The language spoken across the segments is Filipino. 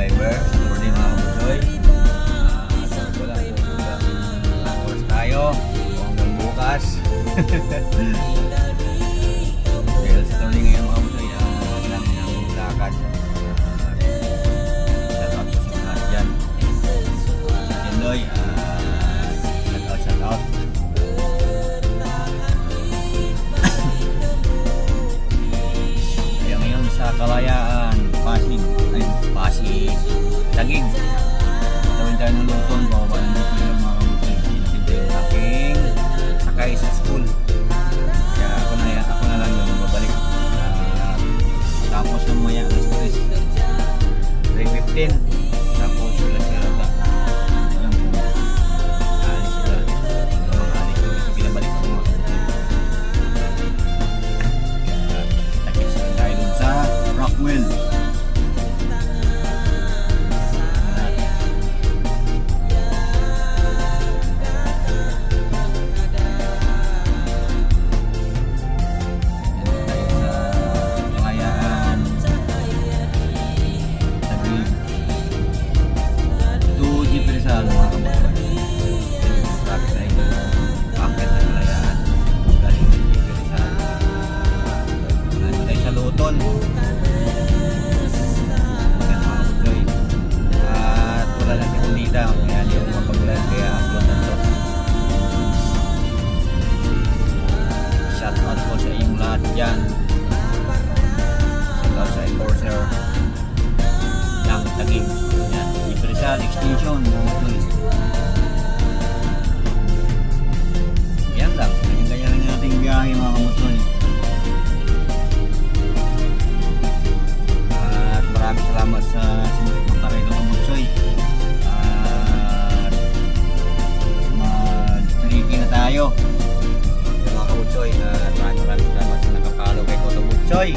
driver. Sa din mga kabusoy. Wala. Oras tayo. Hanggang bukas. Dahil sa tuloy ngayon mga kabusoy, lang ng lakad. Shout out sa lahat dyan. Si Kendoy, shout out. Sa Kalayaan, Pasig, Taguig. Tawin tayo ng Luton, baka nandito yung mga kabusoy. Pinapintay yung aking sakay sa school. Kaya ako na lang yung babalik. Tapos ng maya, alas 3:15. Tapos sila ata. Alam ko, alis sila. Mga alis ko, pinabalik ako mga kabusoy. Takis lang tayo dun sa Rockwell. Extension yan lang, ganyan lang nating biyahe mga kamusoy. At maraming salamat sa sinunod ng kamusoy. At mag-triki na tayo mga kamusoy. At maraming salamat sa nakapalo kay Koto Butsoy.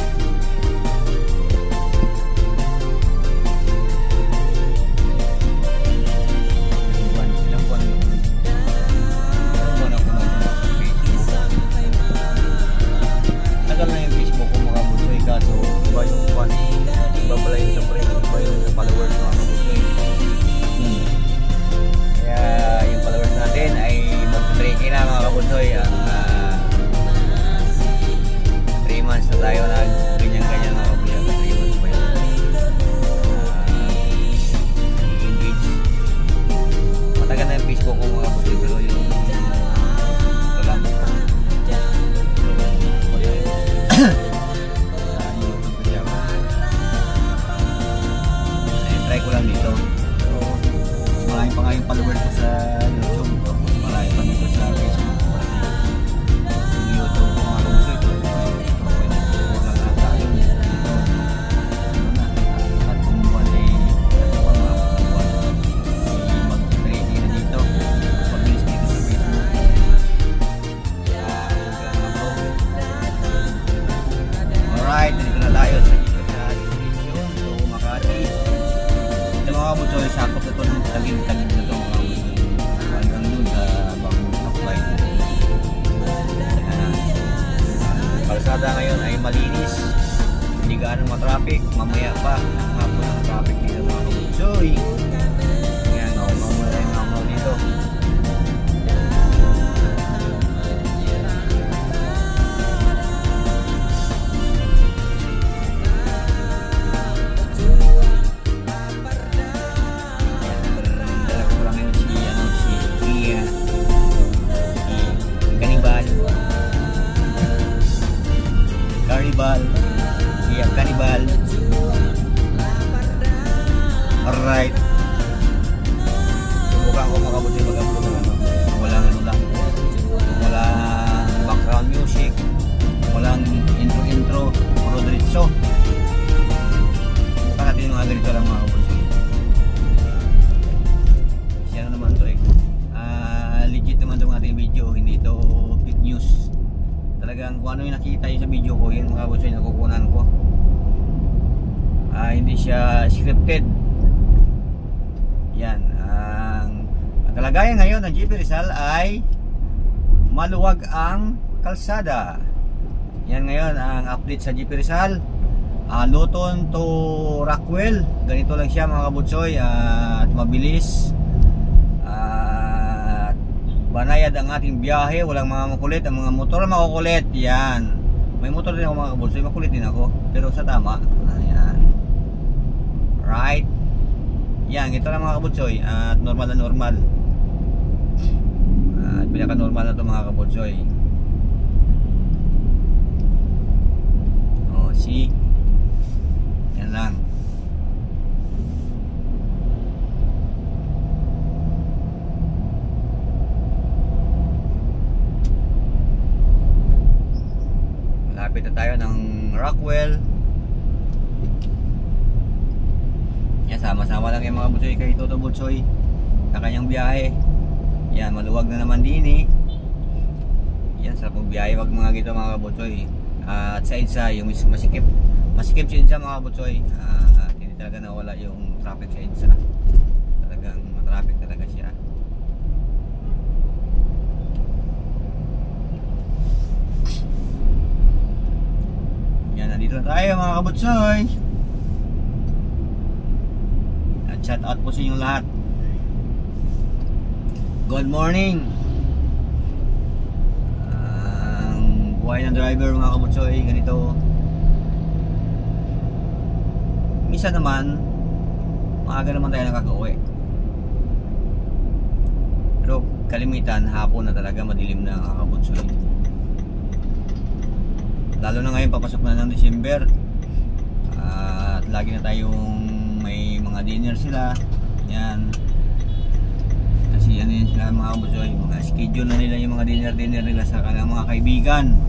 Kalsada ngayon ay malinis, hindi gaano matraffic. Mamaya pa hapon ang traffic dito mga kabusoy. Kaya ngawang dito. Cannibal. Alright. Subukan ko mga kabusoy mag-upload ng walang ano lang. Walang background music. Walang intro. Puro diretso. Subukan natin yung mga ganito lang mga kabusoy. Siya na naman to eh. Legit naman itong ating video. Hindi ito fake news. Talagang kung ano yung nakita yun sa video ko, yun mga kabusoy nakukunan ko. Hindi siya scripted. Yan. Ang kalagayan ngayon ng GP Rizal ay maluwag ang kalsada. Yan ngayon ang update sa GP Rizal. Luton to Rockwell. Ganito lang siya mga kabutsoy, at mabilis at banayad ang ating biyahe. Walang mga makulit. Ang mga motor makukulit. Yan. May motor din ako mga kabutsoy, makulit din ako, pero sa tama. Ayan. Right. Yan, ito lang mga kabutsoy, at normal na normal. At pinaka normal na ito mga kabutsoy. See? Yan lang. Malapit na tayo ng Rockwell. Yan, sama-sama lang yung mga butsoy kay Toto Butsoy na kanyang biyahe. Yan, maluwag na naman din eh. Yan, sa pagbiyahe wag mga gito mga butsoy. At sa EDSA, yung masikip sa EDSA mga kabutsoy, hindi talaga nawala yung traffic sa EDSA. Talagang matraffic talaga siya. Yan, nandito na tayo mga kabutsoy. At shout out po sa inyong lahat. Good morning. Buhay ng driver mga kabutsoy, ganito. Minsan naman maaga naman tayo nakaka-uwi, pero kalimitan hapon na talaga, madilim na mga kabutsoy. Lalo na ngayon papasok na ng December, at lagi na tayong may mga dinner sila. Yan, kasi ano yun sila mga kabutsoy, mga schedule na nila yung mga dinner nila sa kanilang mga kaibigan.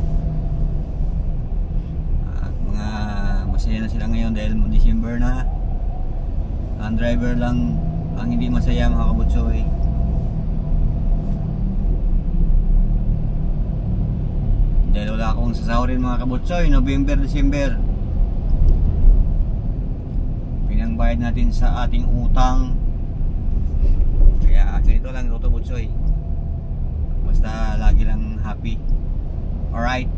Masaya na sila ngayon dahil December na. Ang driver lang ang hindi masaya mga kabutsoy. Dahil wala akong sasahurin mga kabutsoy, November, December. Pinangbayad natin sa ating utang. Kaya ganito lang Toto Butsoy. Basta lagi lang happy. Alright.